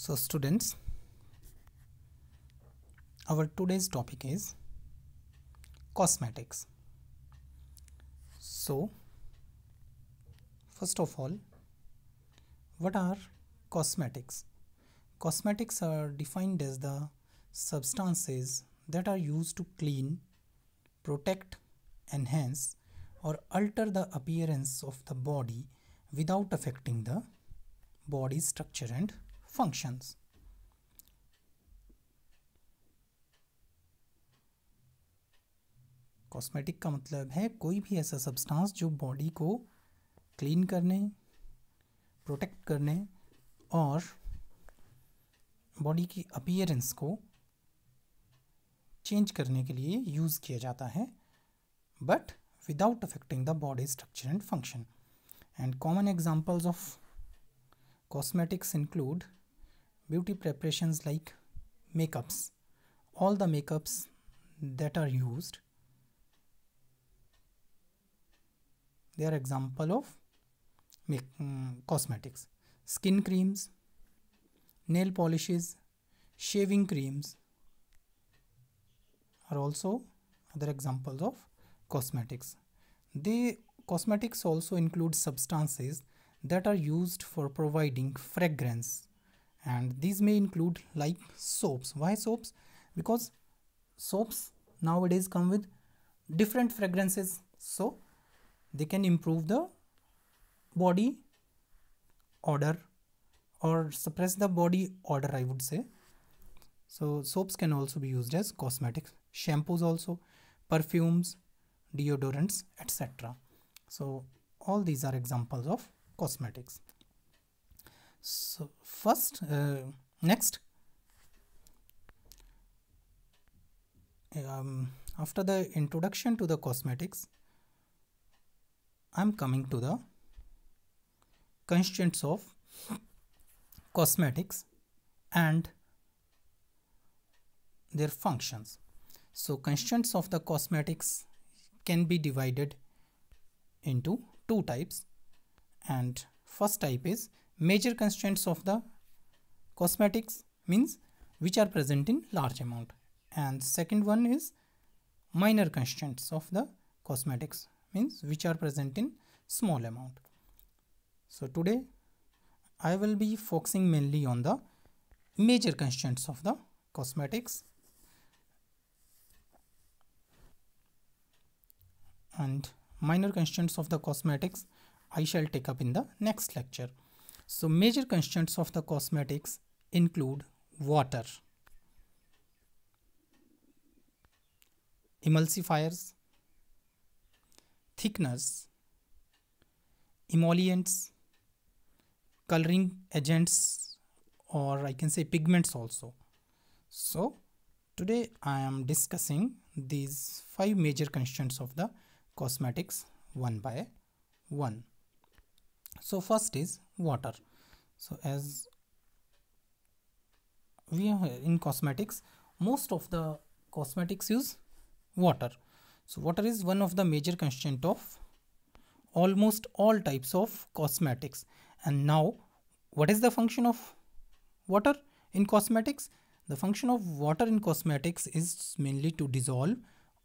So students, our today's topic is cosmetics. So first of all, what are cosmetics? Cosmetics are defined as the substances that are used to clean, protect, enhance or alter the appearance of the body without affecting the body structure and functions. Cosmetic का मतलब है कोई भी ऐसा substance जो body को clean करने, protect करने और बॉडी की अपीयरेंस को चेंज करने के लिए यूज़ किया जाता है, but without affecting the body structure and function. And common examples of cosmetics include beauty preparations like makeups. All the makeups that are used, they are example of cosmetics. Skin creams, nail polishes, shaving creams are also other examples of cosmetics. Cosmetics also include substances that are used for providing fragrance, and these may include like soaps. Why soaps? Because soaps nowadays come with different fragrances, so they can improve the body odor or suppress the body odor, I would say. So soaps can also be used as cosmetics. Shampoos also, perfumes, deodorants, etc. So all these are examples of cosmetics. So next, after the introduction to the cosmetics, I'm coming to the constituents of cosmetics and their functions. So constituents of the cosmetics can be divided into two types. And first type is major constituents of the cosmetics, means which are present in large amount, and second one is minor constituents of the cosmetics, means which are present in small amount. So today I will be focusing mainly on the major constituents of the cosmetics, and minor constituents of the cosmetics I shall take up in the next lecture. So major constituents of the cosmetics include water, emulsifiers, thickeners, emollients, coloring agents, or I can say pigments also. So today I am discussing these 5 major constituents of the cosmetics one by one. So first is water. So as we are in cosmetics, most of the cosmetics use water. So water is one of the major constituent of almost all types of cosmetics. And now what is the function of water in cosmetics? The function of water in cosmetics is mainly to dissolve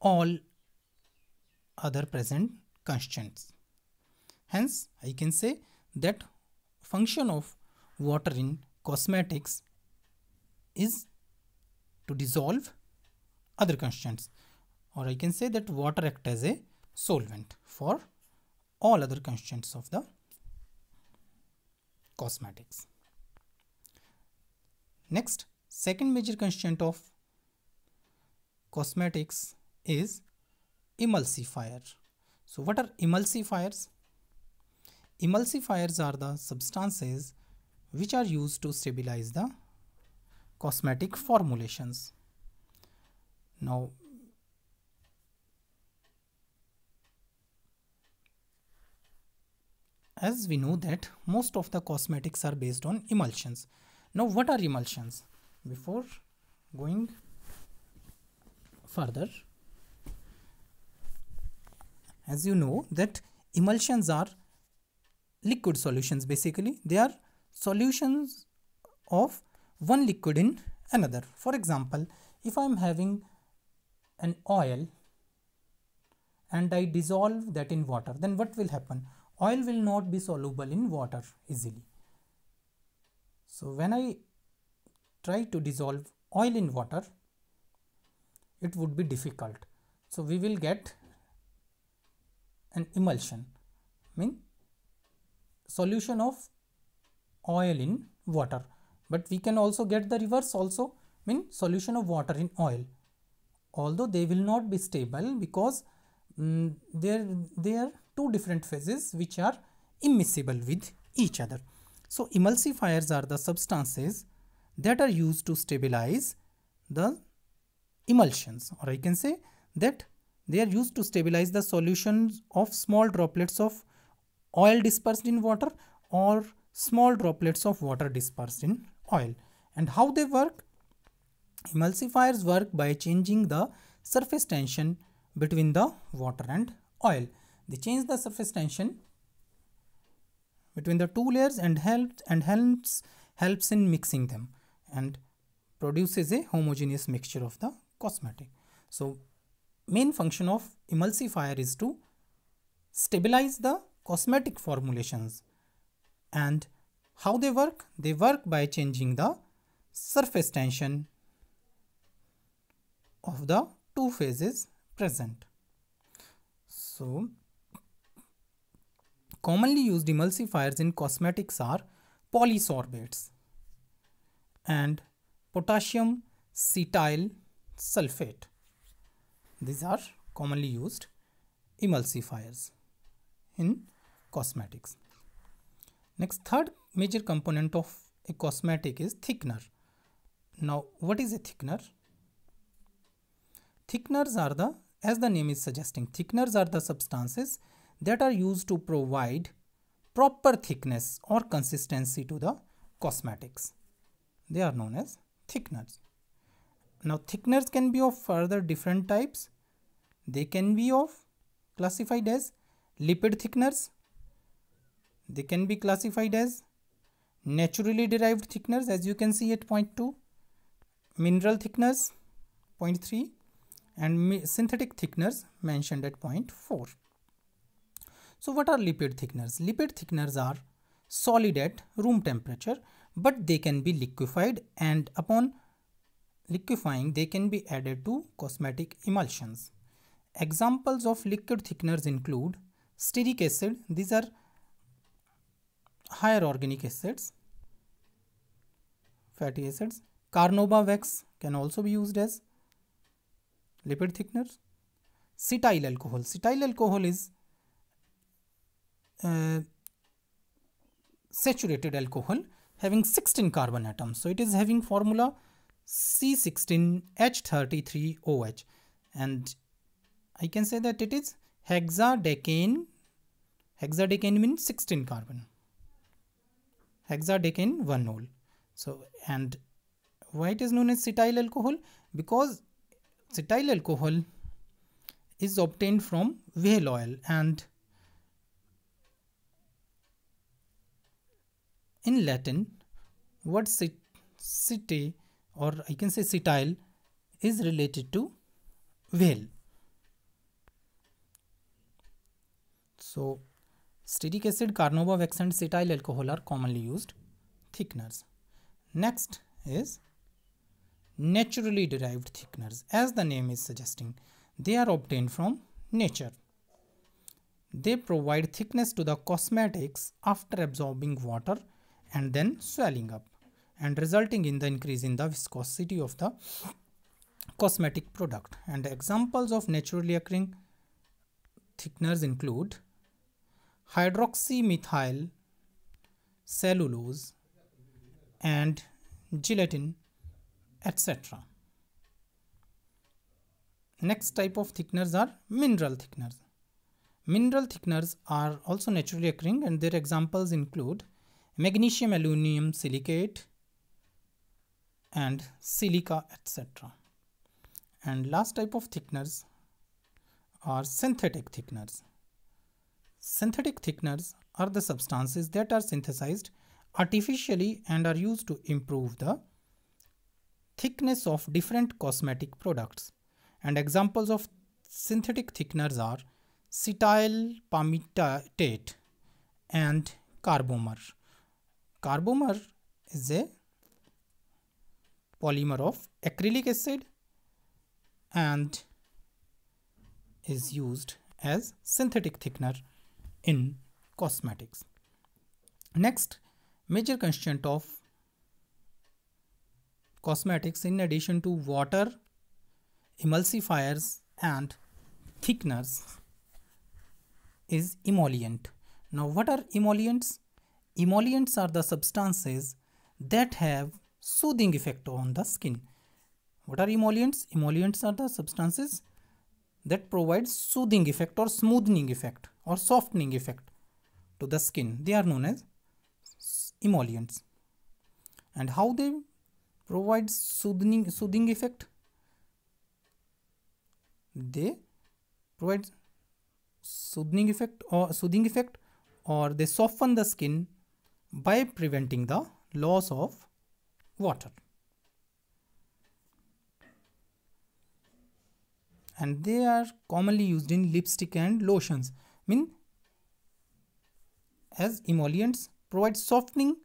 all other present constituents. Hence, I can say that function of water in cosmetics is to dissolve other constituents, or I can say that water acts as a solvent for all other constituents of the cosmetics. Next, second major constituent of cosmetics is emulsifier. So what are emulsifiers? Emulsifiers are the substances which are used to stabilize the cosmetic formulations. Now, as we know that most of the cosmetics are based on emulsions. Now, what are emulsions? Before going further, as you know that emulsions are liquid solutions. Basically they are solutions of one liquid in another. For example, if I am having an oil and I dissolve that in water, then what will happen? Oil will not be soluble in water easily. So when I try to dissolve oil in water, it would be difficult. So we will get an emulsion, mean solution of oil in water. But we can also get the reverse also, mean solution of water in oil, although they will not be stable because there are two different phases which are immiscible with each other. So emulsifiers are the substances that are used to stabilize the emulsions, or I can say that they are used to stabilize the solutions of small droplets of oil dispersed in water or small droplets of water dispersed in oil. And how they work? Emulsifiers work by changing the surface tension between the water and oil. They change the surface tension between the two layers and helps in mixing them and produces a homogeneous mixture of the cosmetic. So main function of emulsifier is to stabilize the cosmetic formulations. And how they work? They work by changing the surface tension of the two phases present. So commonly used emulsifiers in cosmetics are polysorbates and potassium cetyl sulfate. These are commonly used emulsifiers in cosmetics. Next, third major component of a cosmetic is thickener. Now, what is a thickener? Thickeners are the, as the name is suggesting, thickeners are the substances that are used to provide proper thickness or consistency to the cosmetics. They are known as thickeners. Now, thickeners can be of further different types. They can be classified as lipid thickeners. They can be classified as naturally derived thickeners, as you can see at point 2, mineral thickeners point 3, and synthetic thickeners mentioned at point 4. So what are lipid thickeners? Lipid thickeners are solid at room temperature, but they can be liquefied, and upon liquefying they can be added to cosmetic emulsions. Examples of liquid thickeners include stearic acid. These are higher organic acids, fatty acids. Carnauba wax can also be used as lipid thickeners. Cetyl alcohol. Cetyl alcohol is saturated alcohol having 16 carbon atoms. So it is having formula C16H33OH, and I can say that it is hexadecane. Hexadecane means 16 carbon. Hexadecane 1-ol. So, and why it is known as cetyl alcohol? Because cetyl alcohol is obtained from whale oil, and in Latin word cete, or I can say cetyl, is related to whale. So stearic acid, carnauba wax and cetyl alcohol are commonly used thickeners. Next is naturally derived thickeners. As the name is suggesting, they are obtained from nature. They provide thickness to the cosmetics after absorbing water and then swelling up, and resulting in the increase in the viscosity of the cosmetic product. And examples of naturally occurring thickeners include hydroxymethyl cellulose and gelatin, etc. Next type of thickeners are mineral thickeners. Mineral thickeners are also naturally occurring, and their examples include magnesium aluminum silicate and silica, etc. And last type of thickeners are synthetic thickeners. Synthetic thickeners are the substances that are synthesized artificially and are used to improve the thickness of different cosmetic products. And examples of synthetic thickeners are cetyl palmitate and carbomer. Carbomer is a polymer of acrylic acid and is used as synthetic thickener in cosmetics. Next, major constituent of cosmetics in addition to water, emulsifiers and thickeners is emollient. Now what are emollients? Emollients are the substances that have soothing effect on the skin. What are emollients? Emollients are the substances that provide soothing effect or smoothing effect or softening effect to the skin. They are known as emollients. And how they provide soothing effect? They provide soothing effect or they soften the skin by preventing the loss of water. And they are commonly used in lipstick and lotions. As emollients provide softening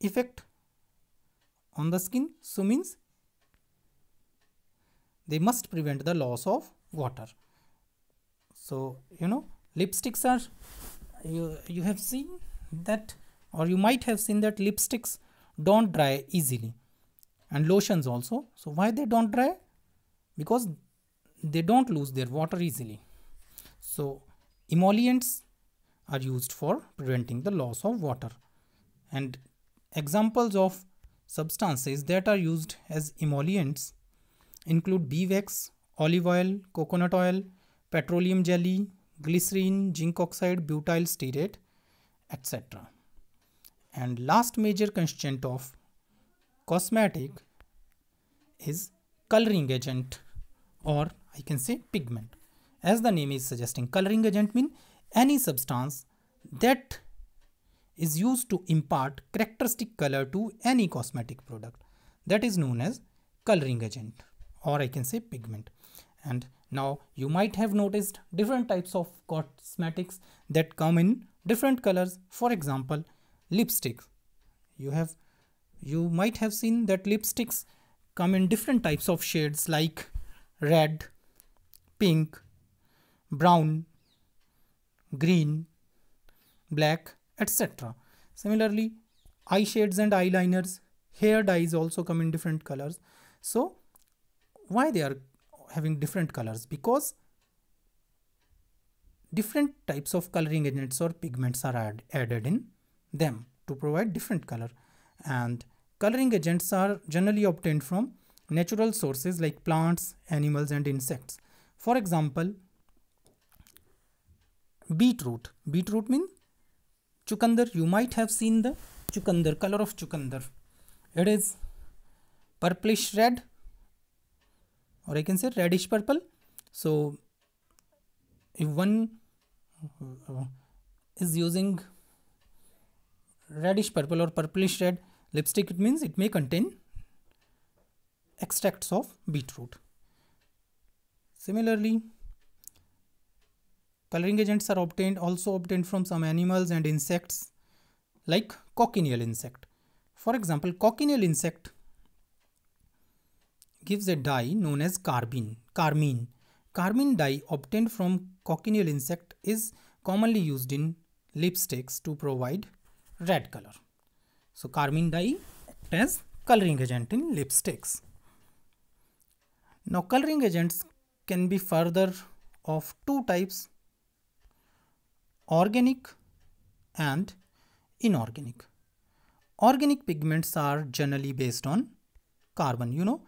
effect on the skin, so means they must prevent the loss of water. So lipsticks are, you have seen that, or you might have seen that lipsticks don't dry easily, and lotions also. So why they don't dry? Because they don't lose their water easily. So emollients are used for preventing the loss of water. And examples of substances that are used as emollients include beeswax, olive oil, coconut oil, petroleum jelly, glycerine, zinc oxide, butyl stearate, etc. And last major constituent of cosmetic is coloring agent, or I can say pigment. As the name is suggesting, coloring agent means any substance that is used to impart characteristic color to any cosmetic product. That is known as coloring agent, or I can say pigment. And now you might have noticed different types of cosmetics that come in different colors. For example, lipsticks. You might have seen that lipsticks come in different types of shades like red, pink, brown, green, black, etc. Similarly, eyeshades and eyeliners, hair dyes also come in different colors. So why they are having different colors? Because different types of coloring agents or pigments are added in them to provide different color. And coloring agents are generally obtained from natural sources like plants, animals and insects. For example, beetroot. Beetroot means chucandar. You might have seen the chucandar, color of chucandar. It is purplish red, or I can say reddish purple. So if one is using reddish purple or purplish red lipstick, it means it may contain extracts of beetroot. Similarly, coloring agents are also obtained from some animals and insects like cochineal insect. For example, cochineal insect gives a dye known as carmine. Carmine dye obtained from cochineal insect is commonly used in lipsticks to provide red color. So carmine dye acts as coloring agent in lipsticks. Now coloring agents can be further of two types: organic and inorganic. Organic pigments are generally based on carbon.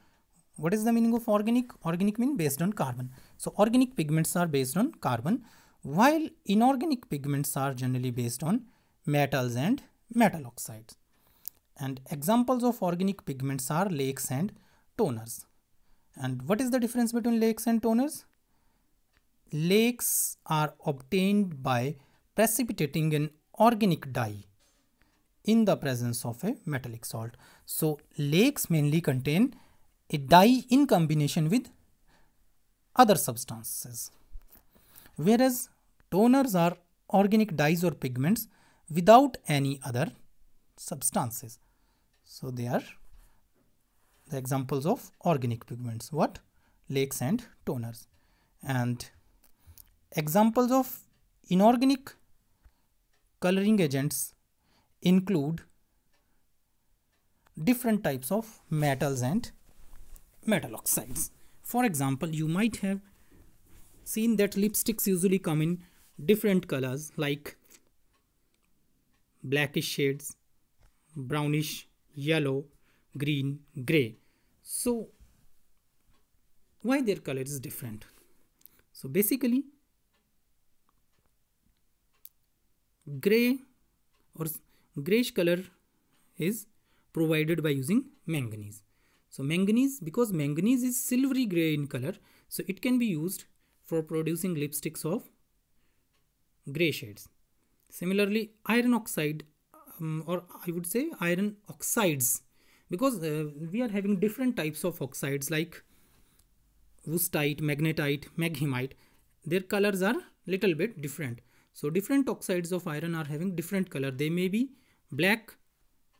What is the meaning of organic? Organic means based on carbon. So organic pigments are based on carbon, while inorganic pigments are generally based on metals and metal oxides. And examples of organic pigments are lakes and toners. And what is the difference between lakes and toners? Lakes are obtained by precipitating an organic dye in the presence of a metallic salt. So lakes mainly contain a dye in combination with other substances, whereas toners are organic dyes or pigments without any other substances. So they are the examples of organic pigments, what? Lakes and toners. And examples of inorganic coloring agents include different types of metals and metal oxides. For example, you might have seen that lipsticks usually come in different colors like blackish shades, brownish, yellow, green, gray. So why their color is different? So basically gray or grayish color is provided by using manganese. So manganese, because manganese is silvery gray in color, so it can be used for producing lipsticks of gray shades. Similarly, iron oxide or I would say iron oxides, because we are having different types of oxides like wustite, magnetite, maghemite. Their colors are little bit different. So different oxides of iron are having different color. They may be black,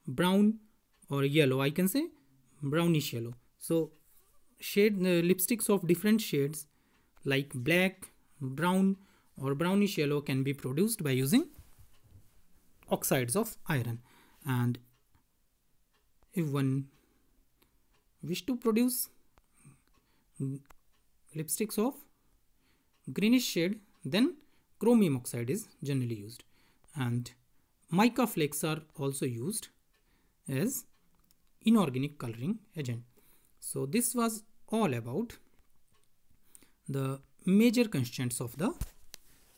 brown or yellow. I can say brownish yellow. So lipsticks of different shades like black, brown or brownish yellow can be produced by using oxides of iron. And if one wish to produce lipsticks of greenish shade, then chromium oxide is generally used, and mica flakes are also used as inorganic coloring agent. So this was all about the major constituents of the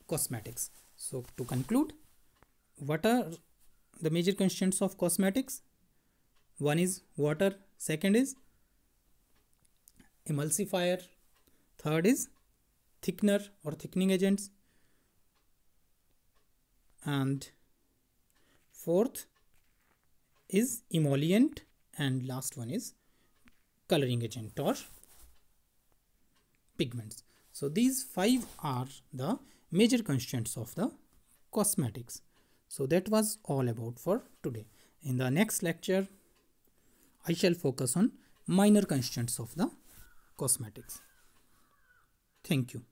cosmetics. So to conclude, what are the major constituents of cosmetics? One is water, second is emulsifier, third is thickener or thickening agents, and fourth is emollient, and last one is coloring agent or pigments. So these five are the major constituents of the cosmetics. So that was all about for today. In the next lecture, I shall focus on minor constituents of the cosmetics. Thank you.